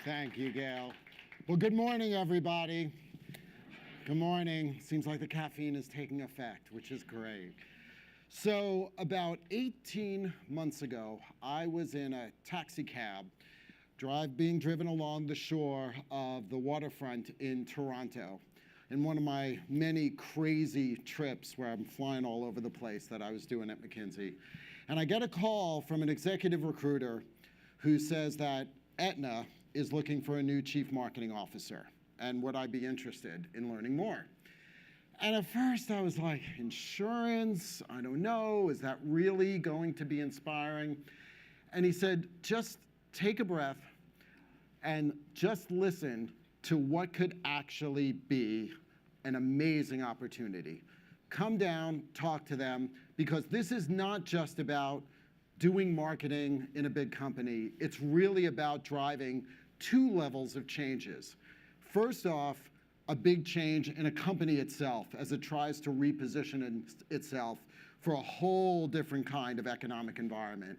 Thank you, Gail. Well, good morning, everybody. Good morning. Seems like the caffeine is taking effect, which is great. So about 18 months ago, I was in a taxi cab being driven along the shore of the waterfront in Toronto in one of my many crazy trips where I'm flying all over the place that I was doing at McKinsey. And I get a call from an executive recruiter who says that Aetna is looking for a new chief marketing officer, and would I be interested in learning more? And at first I was like, insurance? I don't know. Is that really going to be inspiring? And he said, just take a breath and just listen to what could actually be an amazing opportunity. Come down, talk to them, because this is not just about doing marketing in a big company. It's really about driving two levels of changes. First off, a big change in a company itself as it tries to reposition itself for a whole different kind of economic environment.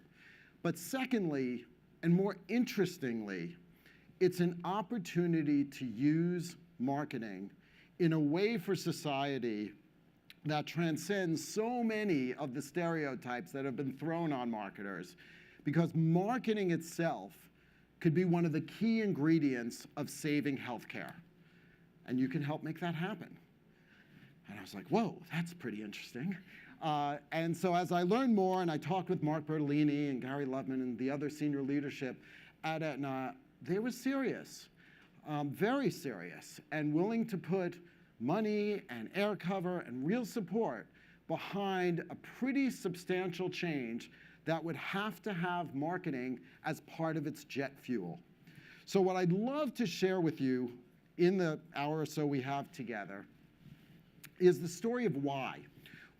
But secondly, and more interestingly, it's an opportunity to use marketing in a way for society that transcends so many of the stereotypes that have been thrown on marketers, because marketing itself could be one of the key ingredients of saving healthcare. And you can help make that happen. And I was like, whoa, that's pretty interesting. And so as I learned more and I talked with Mark Bertolini and Gary Loveman and the other senior leadership at Aetna, they were serious, very serious, and willing to put money and air cover and real support behind a pretty substantial change that would have to have marketing as part of its jet fuel. So what I'd love to share with you in the hour or so we have together is the story of why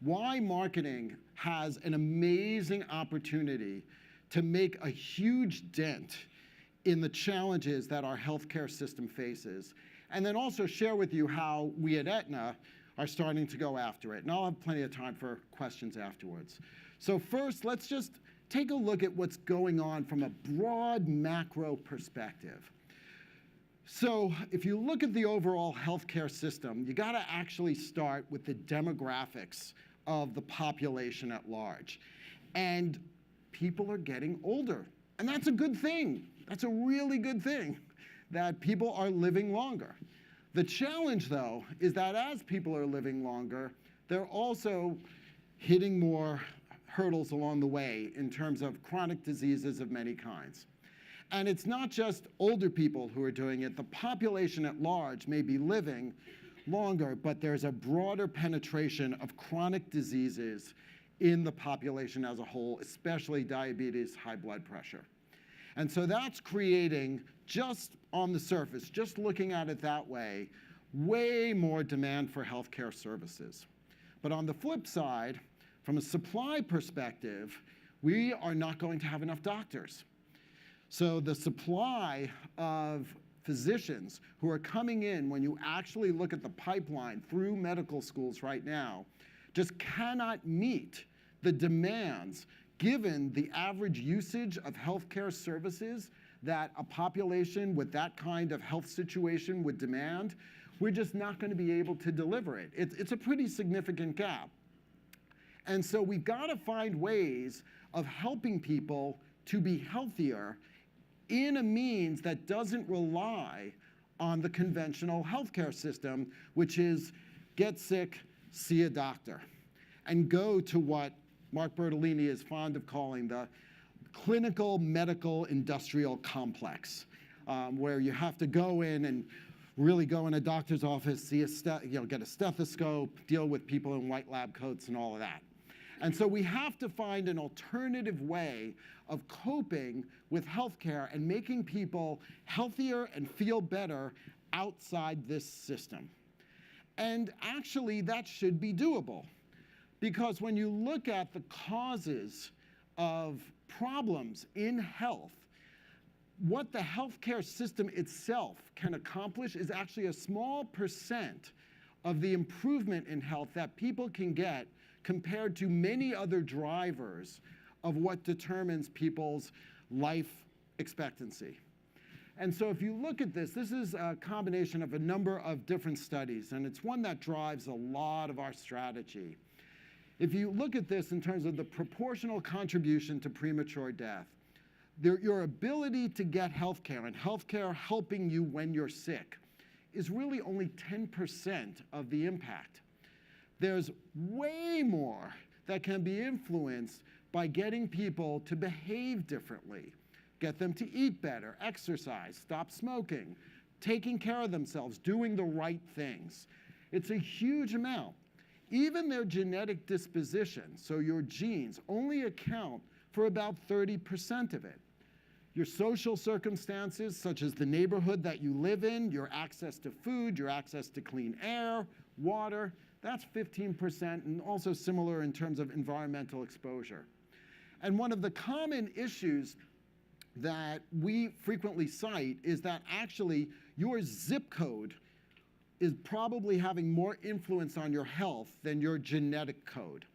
marketing has an amazing opportunity to make a huge dent in the challenges that our healthcare system faces, and then also share with you how we at Aetna are starting to go after it. And I'll have plenty of time for questions afterwards. So first, let's just take a look at what's going on from a broad macro perspective. So if you look at the overall healthcare system, you gotta actually start with the demographics of the population at large. And people are getting older, and that's a good thing. That's a really good thing, that people are living longer. The challenge, though, is that as people are living longer, they're also hitting more hurdles along the way in terms of chronic diseases of many kinds. And it's not just older people who are doing it. The population at large may be living longer, but there's a broader penetration of chronic diseases in the population as a whole, especially diabetes, high blood pressure. And so that's creating, just on the surface, just looking at it that way more demand for healthcare services. But on the flip side, from a supply perspective, we are not going to have enough doctors. So the supply of physicians who are coming in, when you actually look at the pipeline through medical schools right now, just cannot meet the demands given the average usage of healthcare services that a population with that kind of health situation would demand. We're just not going to be able to deliver it. It's a pretty significant gap. And so we've got to find ways of helping people to be healthier in a means that doesn't rely on the conventional healthcare system, which is get sick, see a doctor, and go to what Mark Bertolini is fond of calling the clinical medical industrial complex, where you have to go in and really go in a doctor's office, see get a stethoscope, deal with people in white lab coats and all of that. And so we have to find an alternative way of coping with healthcare and making people healthier and feel better outside this system. And actually, that should be doable. Because when you look at the causes of problems in health, what the healthcare system itself can accomplish is actually a small percent of the improvement in health that people can get compared to many other drivers of what determines people's life expectancy. And so if you look at this, this is a combination of a number of different studies, and it's one that drives a lot of our strategy. If you look at this in terms of the proportional contribution to premature death, your ability to get healthcare and healthcare helping you when you're sick is really only 10% of the impact. There's way more that can be influenced by getting people to behave differently, get them to eat better, exercise, stop smoking, taking care of themselves, doing the right things. It's a huge amount. Even their genetic disposition, so your genes, only account for about 30% of it. Your social circumstances, such as the neighborhood that you live in, your access to food, your access to clean air, water, that's 15%, and also similar in terms of environmental exposure. And one of the common issues that we frequently cite is that actually your zip code is probably having more influence on your health than your genetic code.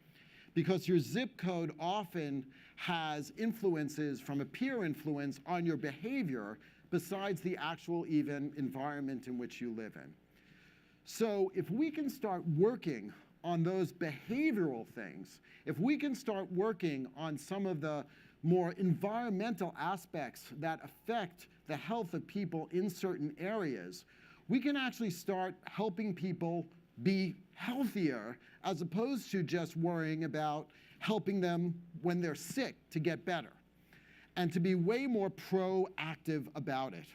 Because your zip code often has influences from a peer influence on your behavior besides the actual even environment in which you live in. So if we can start working on those behavioral things, if we can start working on some of the more environmental aspects that affect the health of people in certain areas, we can actually start helping people be healthier as opposed to just worrying about helping them when they're sick to get better, and to be way more proactive about it.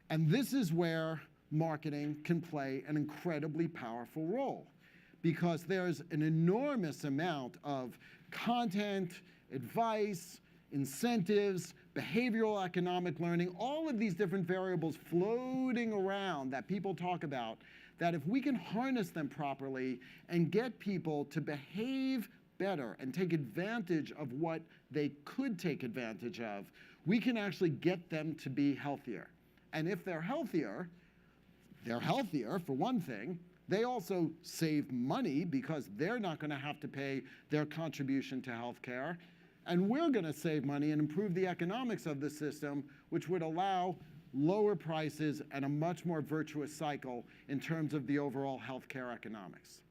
And this is where marketing can play an incredibly powerful role, because there's an enormous amount of content, advice, incentives, behavioral economic learning, all of these different variables floating around that people talk about, that if we can harness them properly and get people to behave better and take advantage of what they could take advantage of, we can actually get them to be healthier. And if they're healthier for one thing. They also save money because they're not going to have to pay their contribution to healthcare. And we're going to save money and improve the economics of the system, which would allow lower prices and a much more virtuous cycle in terms of the overall healthcare economics.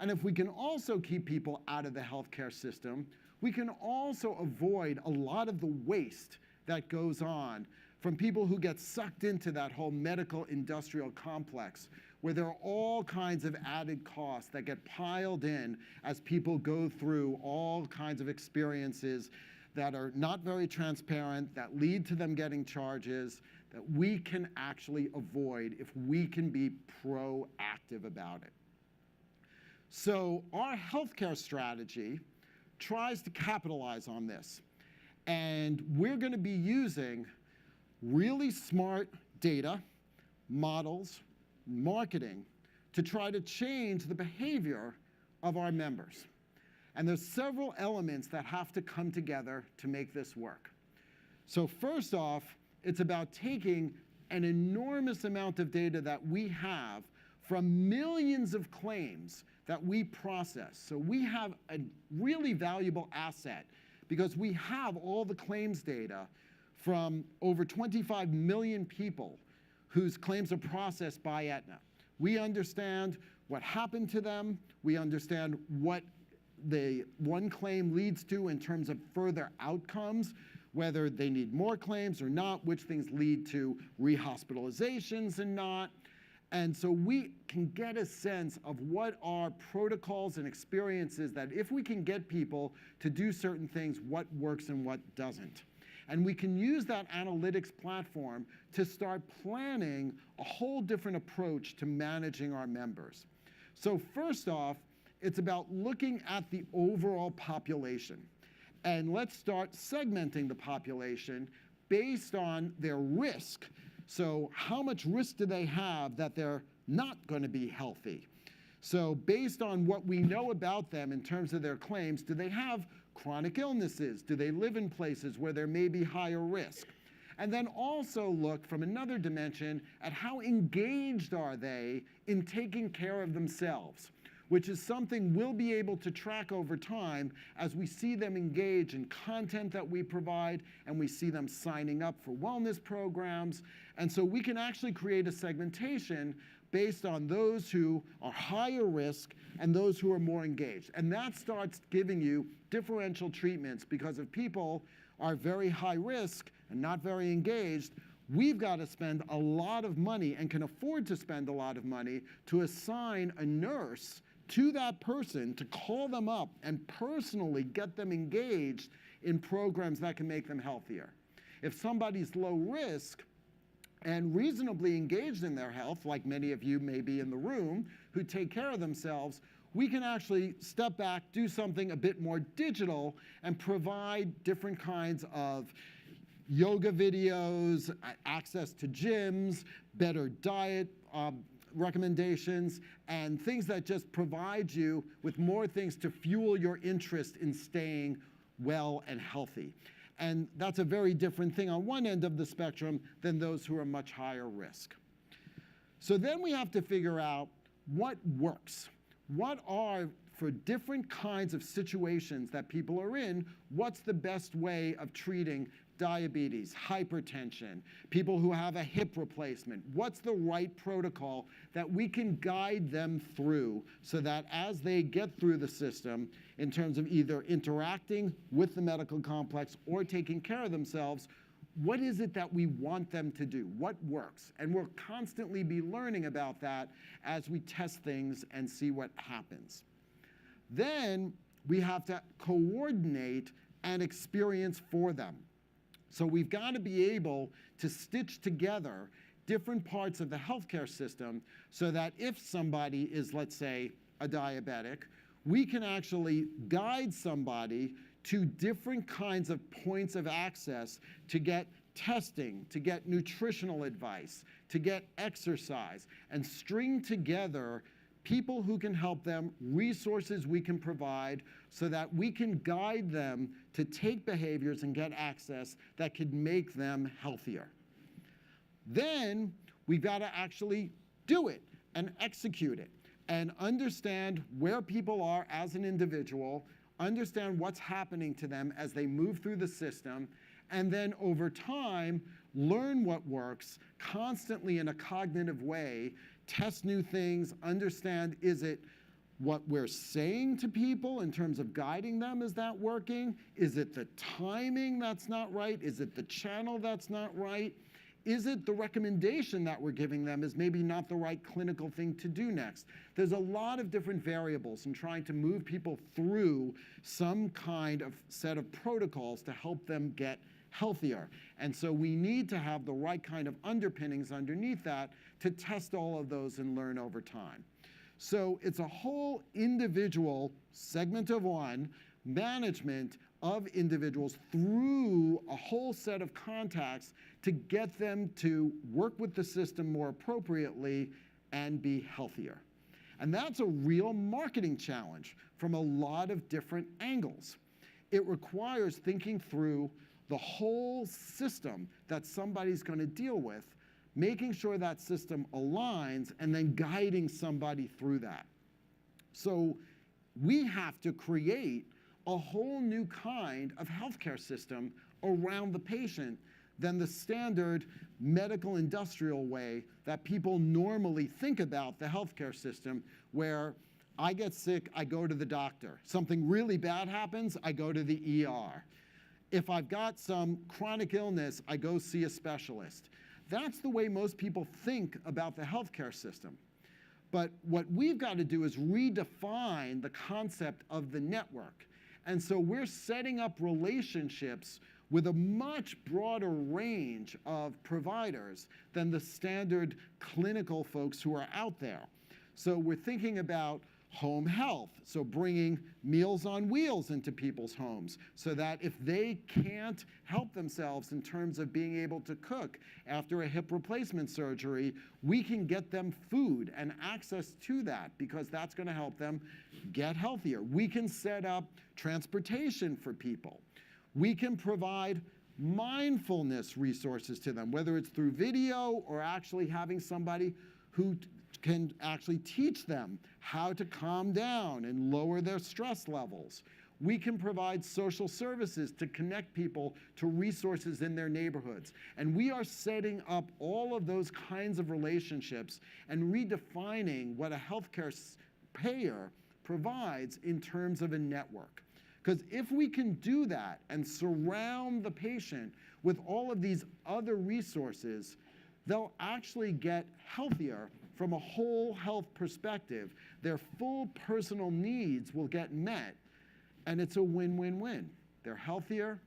And if we can also keep people out of the healthcare system, we can also avoid a lot of the waste that goes on from people who get sucked into that whole medical industrial complex, where there are all kinds of added costs that get piled in as people go through all kinds of experiences that are not very transparent, that lead to them getting charges, that we can actually avoid if we can be proactive about it. So our healthcare strategy tries to capitalize on this. And we're going to be using really smart data, models, marketing to try to change the behavior of our members. And there's several elements that have to come together to make this work. So first off, it's about taking an enormous amount of data that we have from millions of claims that we process. So we have a really valuable asset because we have all the claims data from over 25 million people whose claims are processed by Aetna. We understand what happened to them. We understand what the one claim leads to in terms of further outcomes, whether they need more claims or not, which things lead to rehospitalizations and not. And so we can get a sense of what are protocols and experiences that if we can get people to do certain things, what works and what doesn't. And we can use that analytics platform to start planning a whole different approach to managing our members. So first off, it's about looking at the overall population. And let's start segmenting the population based on their risk. So how much risk do they have that they're not going to be healthy? So based on what we know about them in terms of their claims, do they have chronic illnesses? Do they live in places where there may be higher risk? And then also look from another dimension at how engaged are they in taking care of themselves. which is something we'll be able to track over time as we see them engage in content that we provide and we see them signing up for wellness programs. And so we can actually create a segmentation based on those who are higher risk and those who are more engaged. And that starts giving you differential treatments, because if people are very high risk and not very engaged, we've got to spend a lot of money and can afford to spend a lot of money to assign a nurse to that person to call them up and personally get them engaged in programs that can make them healthier. If somebody's low risk and reasonably engaged in their health, like many of you may be in the room who take care of themselves, we can actually step back, do something a bit more digital, and provide different kinds of yoga videos, access to gyms, better diet recommendations, and things that just provide you with more things to fuel your interest in staying well and healthy. And that's a very different thing on one end of the spectrum than those who are much higher risk. So then we have to figure out what works. What are, for different kinds of situations that people are in, what's the best way of treating diabetes, hypertension, people who have a hip replacement? What's the right protocol that we can guide them through so that as they get through the system, in terms of either interacting with the medical complex or taking care of themselves, what is it that we want them to do? What works? And we'll constantly be learning about that as we test things and see what happens. Then we have to coordinate an experience for them. So we've got to be able to stitch together different parts of the healthcare system so that if somebody is, let's say, a diabetic, we can actually guide somebody to different kinds of points of access to get testing, to get nutritional advice, to get exercise, and string together people who can help them, resources we can provide, so that we can guide them to take behaviors and get access that could make them healthier. Then we've got to actually do it and execute it and understand where people are as an individual, understand what's happening to them as they move through the system, and then over time, learn what works constantly in a cognitive way, test new things, understand, is it what we're saying to people in terms of guiding them, is that working? Is it the timing that's not right? Is it the channel that's not right? Is it the recommendation that we're giving them is maybe not the right clinical thing to do next? There's a lot of different variables in trying to move people through some kind of set of protocols to help them get healthier. And so we need to have the right kind of underpinnings underneath that to test all of those and learn over time. So it's a whole individual segment of one, management of individuals through a whole set of contacts to get them to work with the system more appropriately and be healthier. And that's a real marketing challenge from a lot of different angles. It requires thinking through the whole system that somebody's going to deal with, making sure that system aligns, and then guiding somebody through that. So we have to create a whole new kind of healthcare system around the patient than the standard medical industrial way that people normally think about the healthcare system, where I get sick, I go to the doctor. Something really bad happens, I go to the ER. If I've got some chronic illness, I go see a specialist. That's the way most people think about the healthcare system. But what we've got to do is redefine the concept of the network. And so we're setting up relationships with a much broader range of providers than the standard clinical folks who are out there. So we're thinking about home health, so bringing Meals on Wheels into people's homes so that if they can't help themselves in terms of being able to cook after a hip replacement surgery, we can get them food and access to that because that's going to help them get healthier. We can set up transportation for people. We can provide mindfulness resources to them, whether it's through video or actually having somebody who can actually teach them how to calm down and lower their stress levels. We can provide social services to connect people to resources in their neighborhoods. And we are setting up all of those kinds of relationships and redefining what a healthcare payer provides in terms of a network. Because if we can do that and surround the patient with all of these other resources, they'll actually get healthier from a whole health perspective. Their full personal needs will get met, and it's a win-win-win. They're healthier,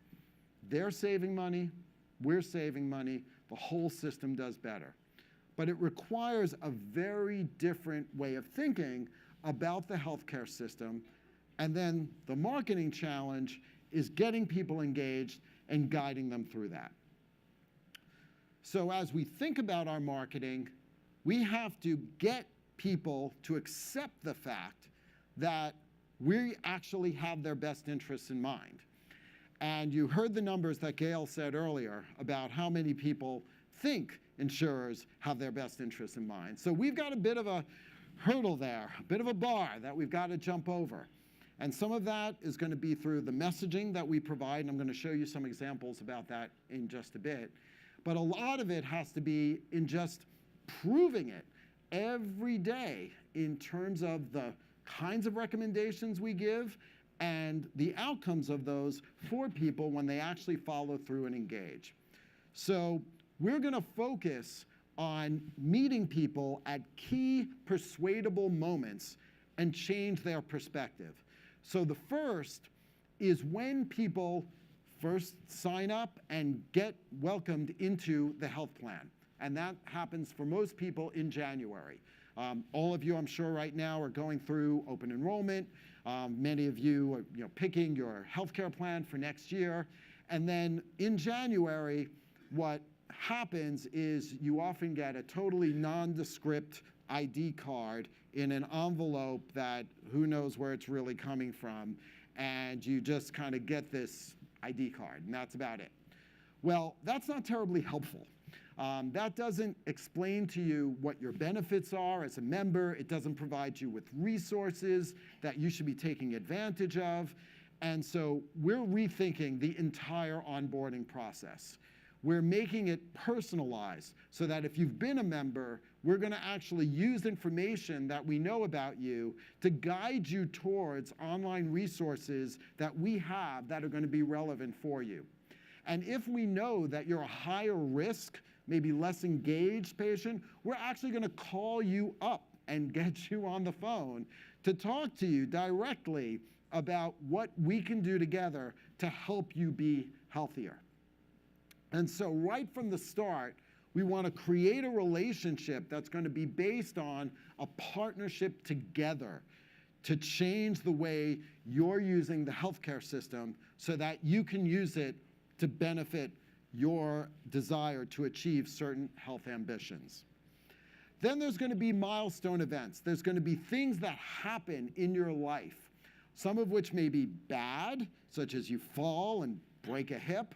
they're saving money, we're saving money, the whole system does better. But it requires a very different way of thinking about the healthcare system. And then the marketing challenge is getting people engaged and guiding them through that. So as we think about our marketing, we have to get people to accept the fact that we actually have their best interests in mind. And you heard the numbers that Gail said earlier about how many people think insurers have their best interests in mind. So we've got a bit of a hurdle there, a bit of a bar that we've got to jump over. And some of that is going to be through the messaging that we provide, and I'm going to show you some examples about that in just a bit. But a lot of it has to be in just proving it every day in terms of the kinds of recommendations we give and the outcomes of those for people when they actually follow through and engage. So we're going to focus on meeting people at key persuadable moments and change their perspective. So the first is when people first sign up and get welcomed into the health plan. And that happens for most people in January. All of you, I'm sure, right now are going through open enrollment. Many of you are picking your healthcare plan for next year. And then in January, what happens is you often get a totally nondescript ID card in an envelope that who knows where it's really coming from. And you just kind of get this ID card, and that's about it. Well, that's not terribly helpful. That doesn't explain to you what your benefits are as a member. It doesn't provide you with resources that you should be taking advantage of. And so we're rethinking the entire onboarding process. We're making it personalized so that if you've been a member, we're going to actually use information that we know about you to guide you towards online resources that we have that are going to be relevant for you. And if we know that you're a higher risk, maybe less engaged patient, we're actually going to call you up and get you on the phone to talk to you directly about what we can do together to help you be healthier. And so right from the start, we want to create a relationship that's going to be based on a partnership together to change the way you're using the healthcare system so that you can use it to benefit your desire to achieve certain health ambitions. Then there's going to be milestone events. There's going to be things that happen in your life, some of which may be bad, such as you fall and break a hip,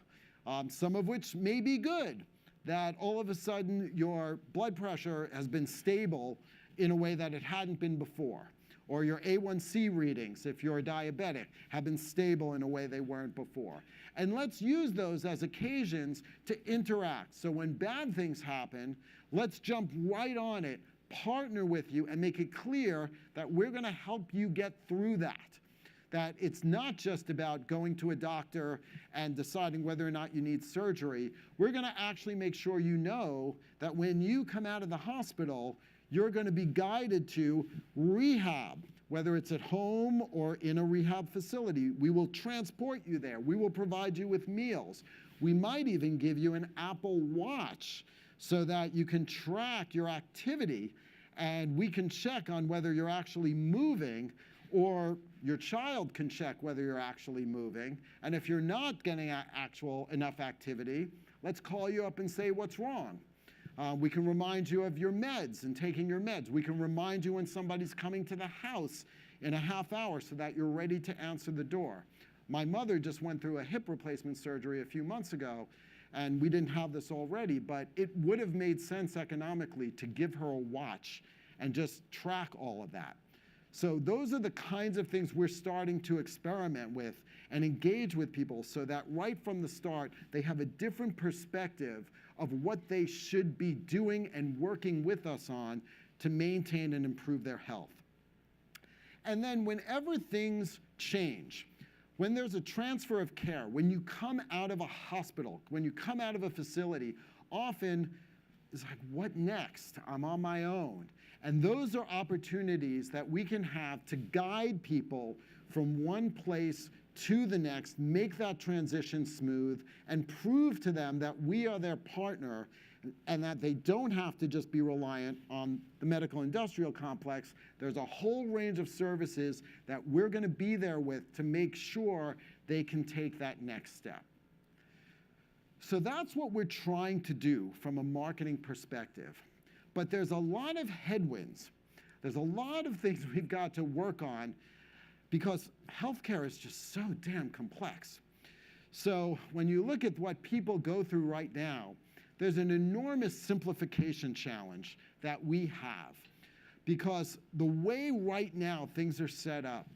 some of which may be good, that all of a sudden your blood pressure has been stable in a way that it hadn't been before. Or your A1C readings, if you're a diabetic, have been stable in a way they weren't before. And let's use those as occasions to interact. So when bad things happen, let's jump right on it, partner with you, and make it clear that we're going to help you get through that. That it's not just about going to a doctor and deciding whether or not you need surgery. We're going to actually make sure you know that when you come out of the hospital, you're going to be guided to rehab, whether it's at home or in a rehab facility. We will transport you there. We will provide you with meals. We might even give you an Apple Watch so that you can track your activity, and we can check on whether you're actually moving, or your child can check whether you're actually moving. And if you're not getting enough activity, let's call you up and say what's wrong. We can remind you of your meds and taking your meds. We can remind you when somebody's coming to the house in a half hour so that you're ready to answer the door. My mother just went through a hip replacement surgery a few months ago, and we didn't have this already, but it would have made sense economically to give her a watch and just track all of that. So those are the kinds of things we're starting to experiment with and engage with people so that right from the start, they have a different perspective of what they should be doing and working with us on to maintain and improve their health. And then whenever things change, when there's a transfer of care, when you come out of a hospital, when you come out of a facility, often it's like, what next? I'm on my own. And those are opportunities that we can have to guide people from one place to the next, make that transition smooth, and prove to them that we are their partner and that they don't have to just be reliant on the medical industrial complex. There's a whole range of services that we're going to be there with to make sure they can take that next step. So that's what we're trying to do from a marketing perspective. But there's a lot of headwinds. There's a lot of things we've got to work on because healthcare is just so damn complex. So when you look at what people go through right now, there's an enormous simplification challenge that we have. Because the way right now things are set up,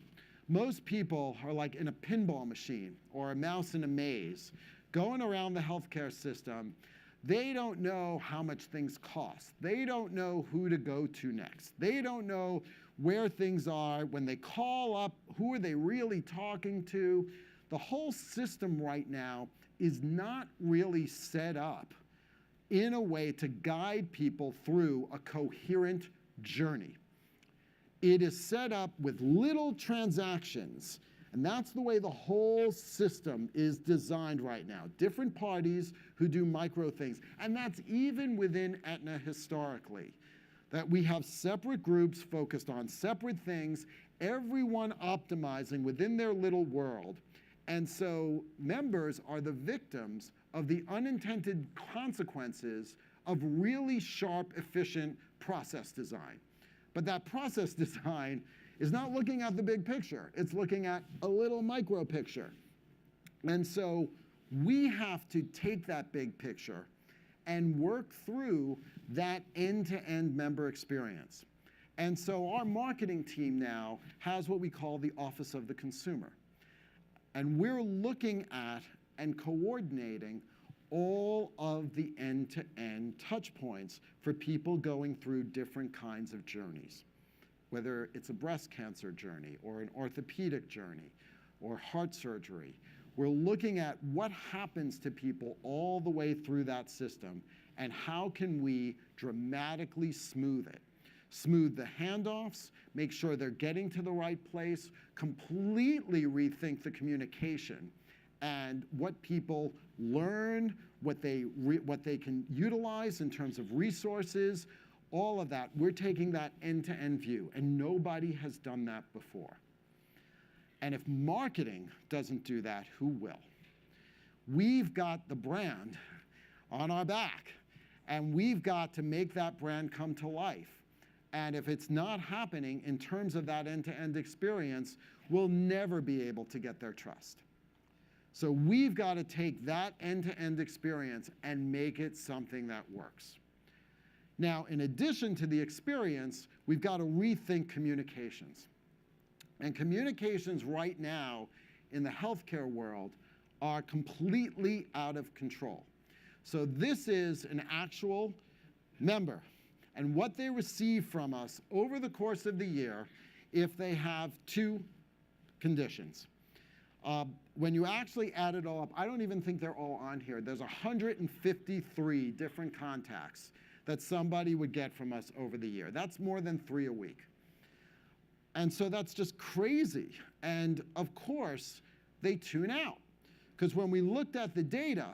most people are like in a pinball machine or a mouse in a maze, going around the healthcare system. They don't know how much things cost. They don't know who to go to next. They don't know where things are. When they call up, who are they really talking to? The whole system right now is not really set up in a way to guide people through a coherent journey. It is set up with little transactions. And that's the way the whole system is designed right now. Different parties who do micro things. And that's even within Aetna historically, that we have separate groups focused on separate things, everyone optimizing within their little world. And so members are the victims of the unintended consequences of really sharp, efficient process design. But that process design is not looking at the big picture. It's looking at a little micro picture. And so we have to take that big picture and work through that end-to-end member experience. And so our marketing team now has what we call the Office of the Consumer. And we're looking at and coordinating all of the end-to-end touch points for people going through different kinds of journeys, whether it's a breast cancer journey or an orthopedic journey or heart surgery. We're looking at what happens to people all the way through that system and how can we dramatically smooth it. Smooth the handoffs, make sure they're getting to the right place, completely rethink the communication and what people learn, what they can utilize in terms of resources, all of that. We're taking that end-to-end view, and nobody has done that before. And if marketing doesn't do that, who will? We've got the brand on our back, and we've got to make that brand come to life. And if it's not happening in terms of that end-to-end experience, we'll never be able to get their trust. So we've got to take that end-to-end experience and make it something that works. Now, in addition to the experience, we've got to rethink communications. And communications right now in the healthcare world are completely out of control. So this is an actual member and what they receive from us over the course of the year if they have two conditions. When you actually add it all up, I don't even think they're all on here. There's 153 different contacts that somebody would get from us over the year. That's more than 3 a week. And so that's just crazy. And of course, they tune out. Because when we looked at the data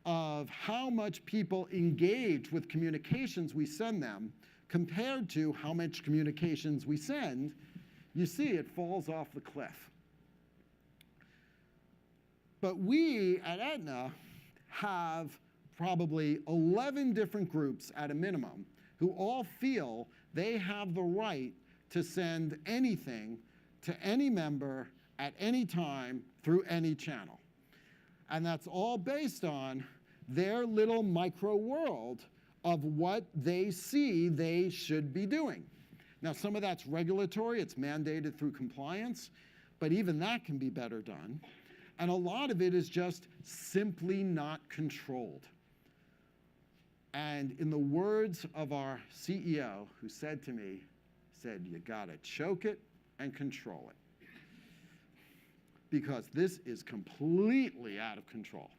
of how much people engage with communications we send them compared to how much communications we send, you see it falls off the cliff. But we at Aetna have probably 11 different groups at a minimum who all feel they have the right to send anything to any member at any time through any channel. And that's all based on their little micro world of what they see they should be doing. Now, some of that's regulatory, it's mandated through compliance, but even that can be better done. And a lot of it is just simply not controlled. And in the words of our CEO, who said to me, you gotta choke it and control it. Because this is completely out of control.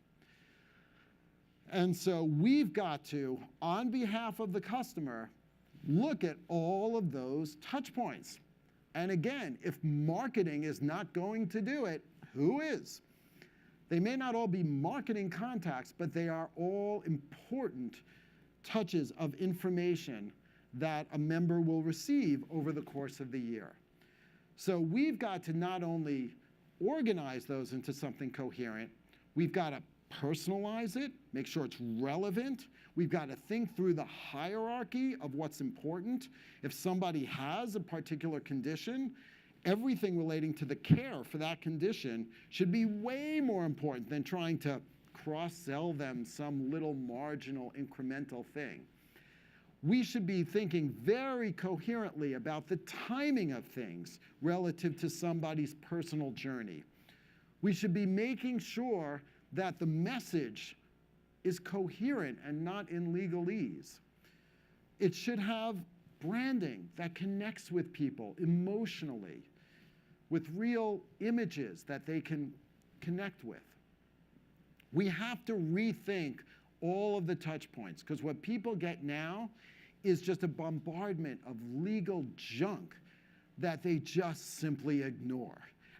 And so we've got to, on behalf of the customer, look at all of those touch points. And again, if marketing is not going to do it, who is? They may not all be marketing contacts, but they are all important touches of information that a member will receive over the course of the year. So we've got to not only organize those into something coherent, we've got to personalize it, make sure it's relevant. We've got to think through the hierarchy of what's important. If somebody has a particular condition, everything relating to the care for that condition should be way more important than trying to cross-sell them some little marginal incremental thing. We should be thinking very coherently about the timing of things relative to somebody's personal journey. We should be making sure that the message is coherent and not in legalese. It should have branding that connects with people emotionally, with real images that they can connect with. We have to rethink all of the touch points, because what people get now is just a bombardment of legal junk that they just simply ignore.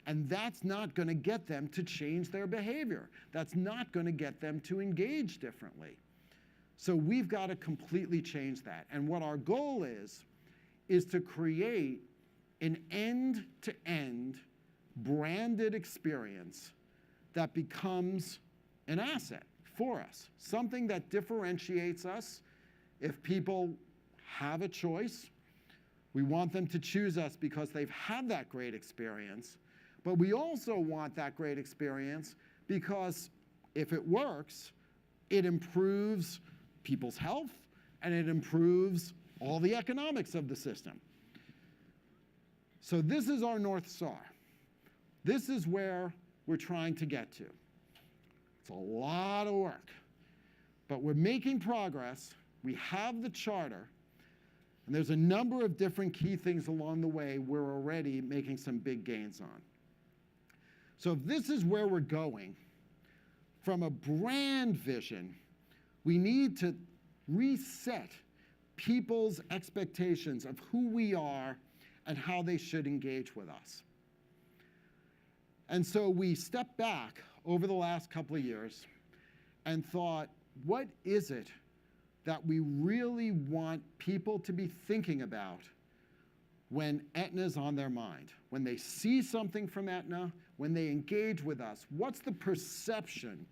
And that's not going to get them to change their behavior. That's not going to get them to engage differently. So we've got to completely change that. And what our goal is to create an end-to-end branded experience that becomes an asset for us, something that differentiates us. If people have a choice, we want them to choose us because they've had that great experience. But we also want that great experience because if it works, it improves people's health and it improves all the economics of the system. So this is our North Star. This is where we're trying to get to. It's a lot of work, but we're making progress. We have the charter, and there's a number of different key things along the way we're already making some big gains on. So if this is where we're going, from a brand vision, we need to reset people's expectations of who we are and how they should engage with us. And so we stepped back over the last couple of years and thought, what is it that we really want people to be thinking about when Aetna's on their mind? When they see something from Aetna, when they engage with us, what's the perception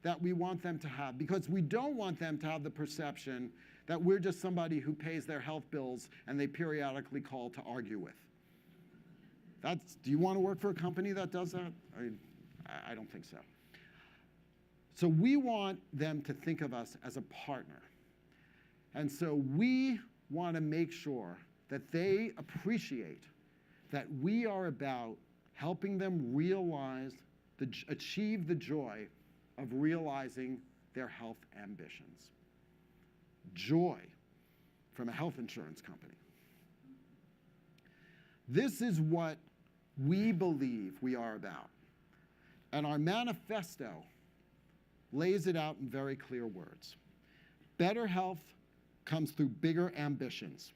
that we want them to have? Because we don't want them to have the perception that we're just somebody who pays their health bills and they periodically call to argue with. Do you want to work for a company that does that? I don't think so. So we want them to think of us as a partner. And so we want to make sure that they appreciate that we are about helping them achieve the joy of realizing their health ambitions. Joy from a health insurance company. This is what we believe we are about. And our manifesto lays it out in very clear words. Better health comes through bigger ambitions.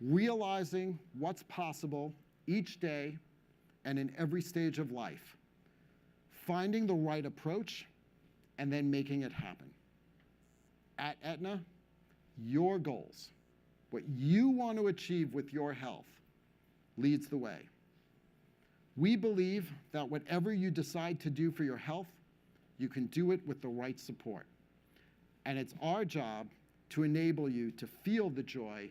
Realizing what's possible each day and in every stage of life. Finding the right approach and then making it happen. At Aetna, your goals, what you want to achieve with your health, leads the way. We believe that whatever you decide to do for your health, you can do it with the right support. And it's our job to enable you to feel the joy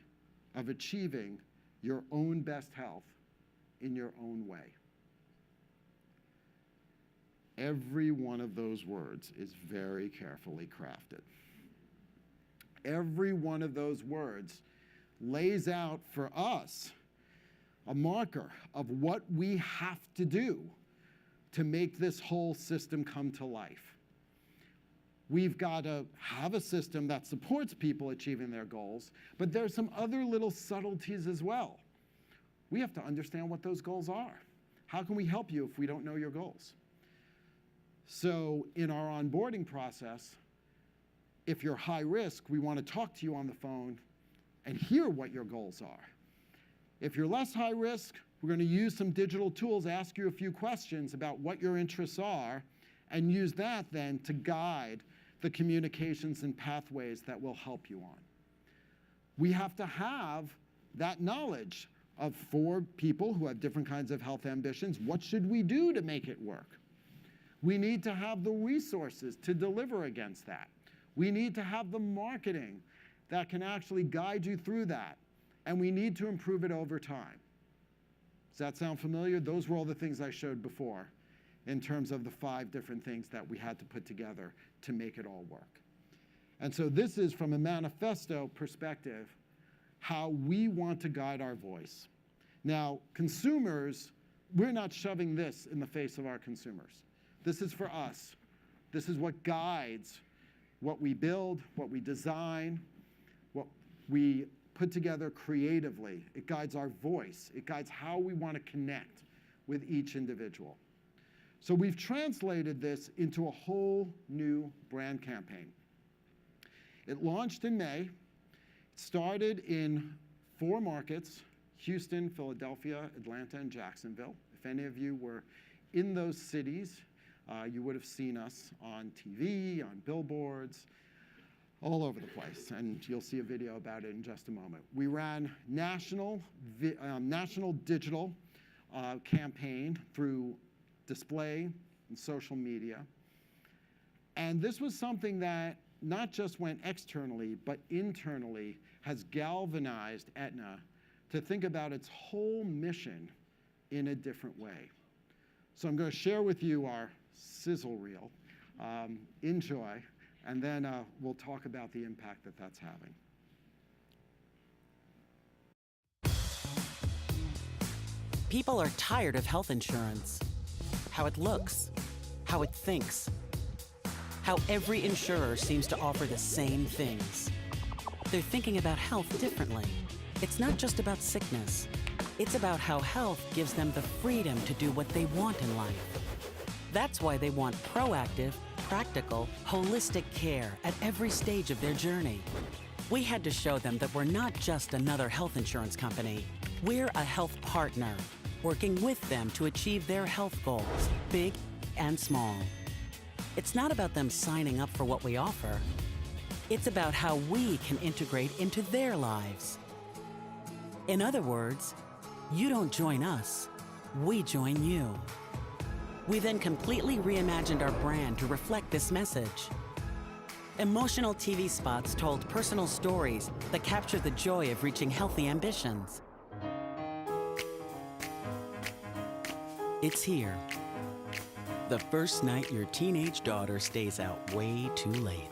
of achieving your own best health in your own way. Every one of those words is very carefully crafted. Every one of those words lays out for us a marker of what we have to do to make this whole system come to life. We've got to have a system that supports people achieving their goals, but there's some other little subtleties as well. We have to understand what those goals are. How can we help you if we don't know your goals? So in our onboarding process, if you're high risk, we want to talk to you on the phone and hear what your goals are. If you're less high risk, we're going to use some digital tools, ask you a few questions about what your interests are, and use that then to guide the communications and pathways that will help you on. We have to have that knowledge of, for people who have different kinds of health ambitions, what should we do to make it work? We need to have the resources to deliver against that. We need to have the marketing that can actually guide you through that. And we need to improve it over time. Does that sound familiar? Those were all the things I showed before in terms of the 5 different things that we had to put together to make it all work. And so this is, from a manifesto perspective, how we want to guide our voice. Now, consumers, we're not shoving this in the face of our consumers. This is for us. This is what guides what we build, what we design, what we put together creatively. It guides our voice. It guides how we want to connect with each individual. So we've translated this into a whole new brand campaign. It launched in May. It started in 4 markets: Houston, Philadelphia, Atlanta, and Jacksonville. If any of you were in those cities, you would have seen us on TV, on billboards, all over the place. And you'll see a video about it in just a moment. We ran national digital campaign through display and social media. And this was something that not just went externally, but internally has galvanized Aetna to think about its whole mission in a different way. So I'm going to share with you our sizzle reel. Enjoy, and then we'll talk about the impact that that's having. People are tired of health insurance. How it looks, how it thinks, how every insurer seems to offer the same things. They're thinking about health differently. It's not just about sickness. It's about how health gives them the freedom to do what they want in life. That's why they want proactive, practical, holistic care at every stage of their journey. We had to show them that we're not just another health insurance company. We're a health partner, working with them to achieve their health goals, big and small. It's not about them signing up for what we offer. It's about how we can integrate into their lives. In other words, you don't join us, we join you. We then completely reimagined our brand to reflect this message. Emotional TV spots told personal stories that captured the joy of reaching healthy ambitions. It's here. The first night your teenage daughter stays out way too late.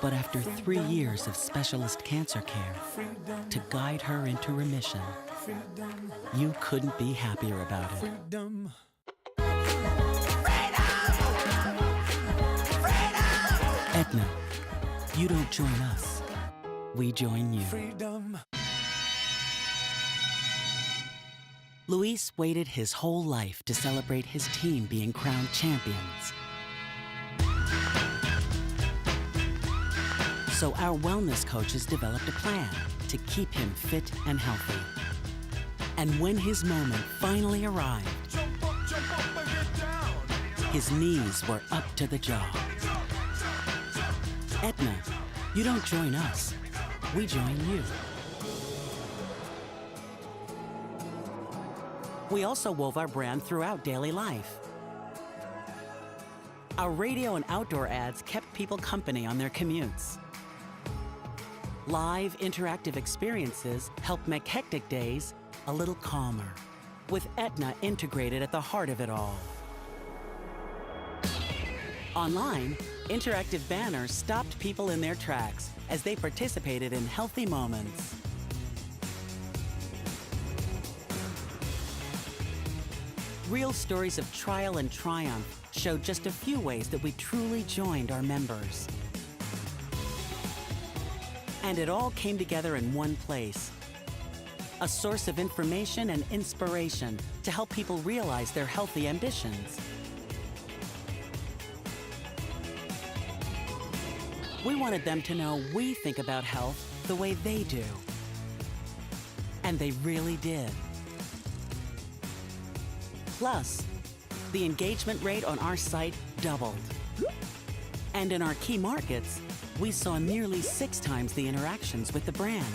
But after 3 years of specialist cancer care to guide her into remission, you couldn't be happier about it. Aetna, you don't join us, we join you. Luis waited his whole life to celebrate his team being crowned champions. So our wellness coaches developed a plan to keep him fit and healthy. And when his moment finally arrived, his knees were up to the job. Aetna, you don't join us, we join you. We also wove our brand throughout daily life. Our radio and outdoor ads kept people company on their commutes. Live, interactive experiences help make hectic days a little calmer, with Aetna integrated at the heart of it all. Online, Interactive banners stopped people in their tracks as they participated in healthy moments. Real stories of trial and triumph showed just a few ways that we truly joined our members. And it all came together in one place. A source of information and inspiration to help people realize their healthy ambitions. We wanted them to know we think about health the way they do. And they really did. Plus, the engagement rate on our site doubled. And in our key markets, we saw nearly 6 times the interactions with the brand.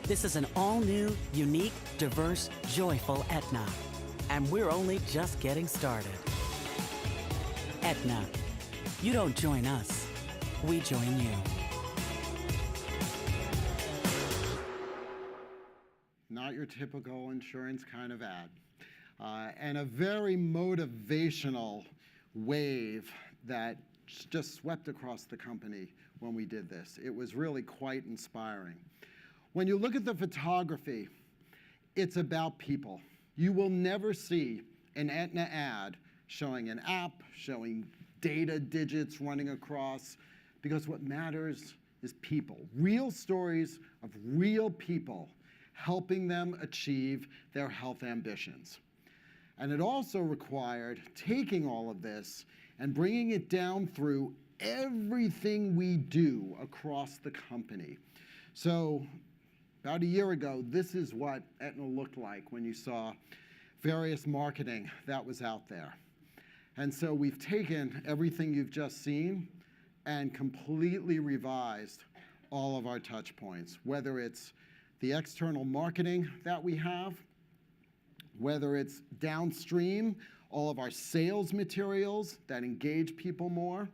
This is an all-new, unique, diverse, joyful Aetna. And we're only just getting started. Aetna. You don't join us, we join you. Not your typical insurance kind of ad. And a very motivational wave that just swept across the company when we did this. It was really quite inspiring. When you look at the photography, it's about people. You will never see an Aetna ad showing an app, showing data digits running across, because what matters is people. Real stories of real people helping them achieve their health ambitions. And it also required taking all of this and bringing it down through everything we do across the company. So about a year ago, this is what Aetna looked like when you saw various marketing that was out there. And so we've taken everything you've just seen and completely revised all of our touch points, whether it's the external marketing that we have, whether it's downstream, all of our sales materials that engage people more,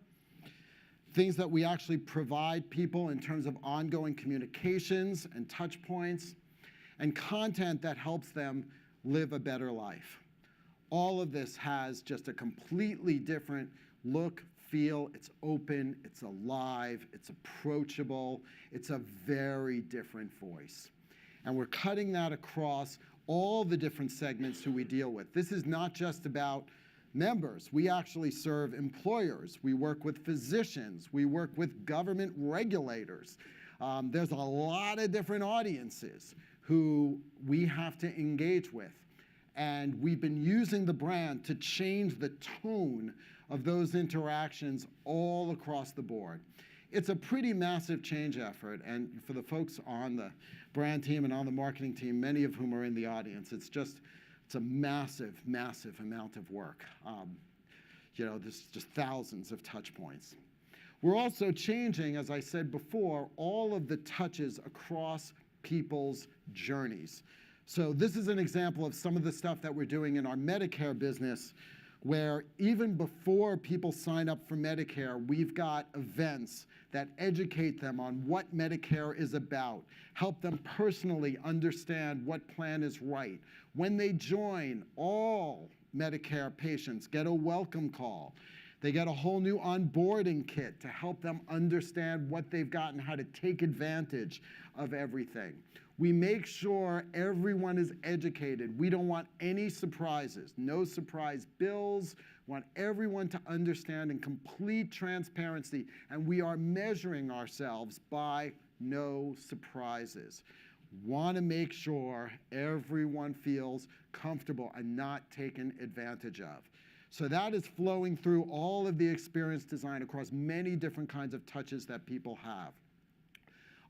things that we actually provide people in terms of ongoing communications and touch points, and content that helps them live a better life. All of this has just a completely different look, feel. It's open, it's alive, it's approachable. It's a very different voice. And we're cutting that across all the different segments who we deal with. This is not just about members. We actually serve employers. We work with physicians. We work with government regulators. There's a lot of different audiences who we have to engage with. And we've been using the brand to change the tone of those interactions all across the board. It's a pretty massive change effort, and for the folks on the brand team and on the marketing team, many of whom are in the audience, it's a massive, massive amount of work. There's just thousands of touch points. We're also changing, as I said before, all of the touches across people's journeys. So this is an example of some of the stuff that we're doing in our Medicare business, where even before people sign up for Medicare, we've got events that educate them on what Medicare is about, help them personally understand what plan is right. When they join, all Medicare patients get a welcome call. They get a whole new onboarding kit to help them understand what they've got and how to take advantage of everything. We make sure everyone is educated. We don't want any surprises, no surprise bills. We want everyone to understand in complete transparency, and we are measuring ourselves by no surprises. Want to make sure everyone feels comfortable and not taken advantage of. So that is flowing through all of the experience design across many different kinds of touches that people have.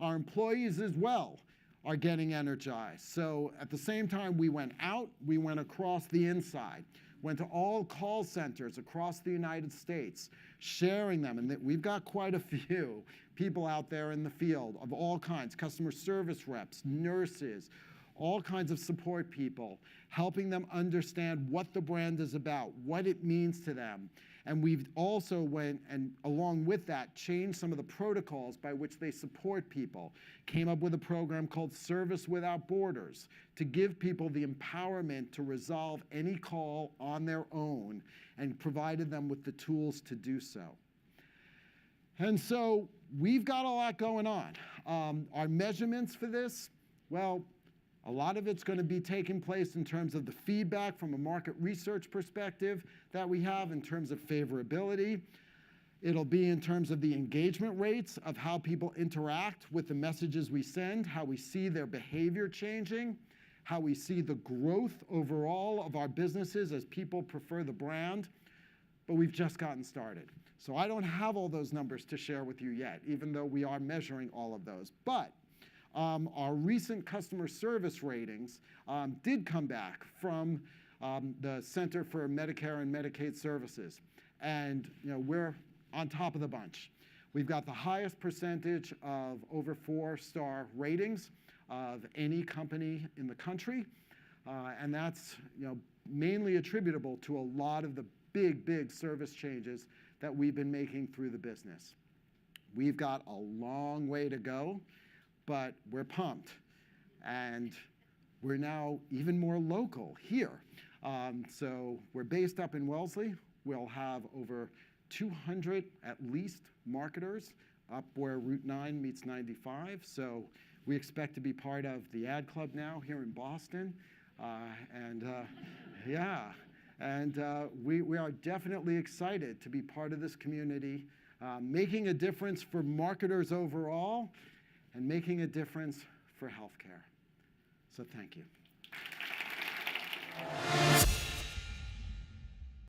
Our employees as well are getting energized. So at the same time we went out, we went across the inside, went to all call centers across the United States, sharing them, and we've got quite a few people out there in the field of all kinds, customer service reps, nurses, all kinds of support people, helping them understand what the brand is about, what it means to them. And we've also went and, along with that, changed some of the protocols by which they support people. Came up with a program called Service Without Borders to give people the empowerment to resolve any call on their own, and provided them with the tools to do so. And so we've got a lot going on. Our measurements for this, well, a lot of it's going to be taking place in terms of the feedback from a market research perspective that we have in terms of favorability. It'll be in terms of the engagement rates of how people interact with the messages we send, how we see their behavior changing, how we see the growth overall of our businesses as people prefer the brand. But we've just gotten started. So I don't have all those numbers to share with you yet, even though we are measuring all of those. But our recent customer service ratings did come back from the Center for Medicare and Medicaid Services. And we're on top of the bunch. We've got the highest percentage of over 4-star ratings of any company in the country. And that's mainly attributable to a lot of the big service changes that we've been making through the business. We've got a long way to go, but we're pumped. And we're now even more local here. So we're based up in Wellesley. We'll have over 200 at least marketers up where Route 9 meets 95. So we expect to be part of the ad club now here in Boston. We are definitely excited to be part of this community, making a difference for marketers overall and making a difference for healthcare. So thank you.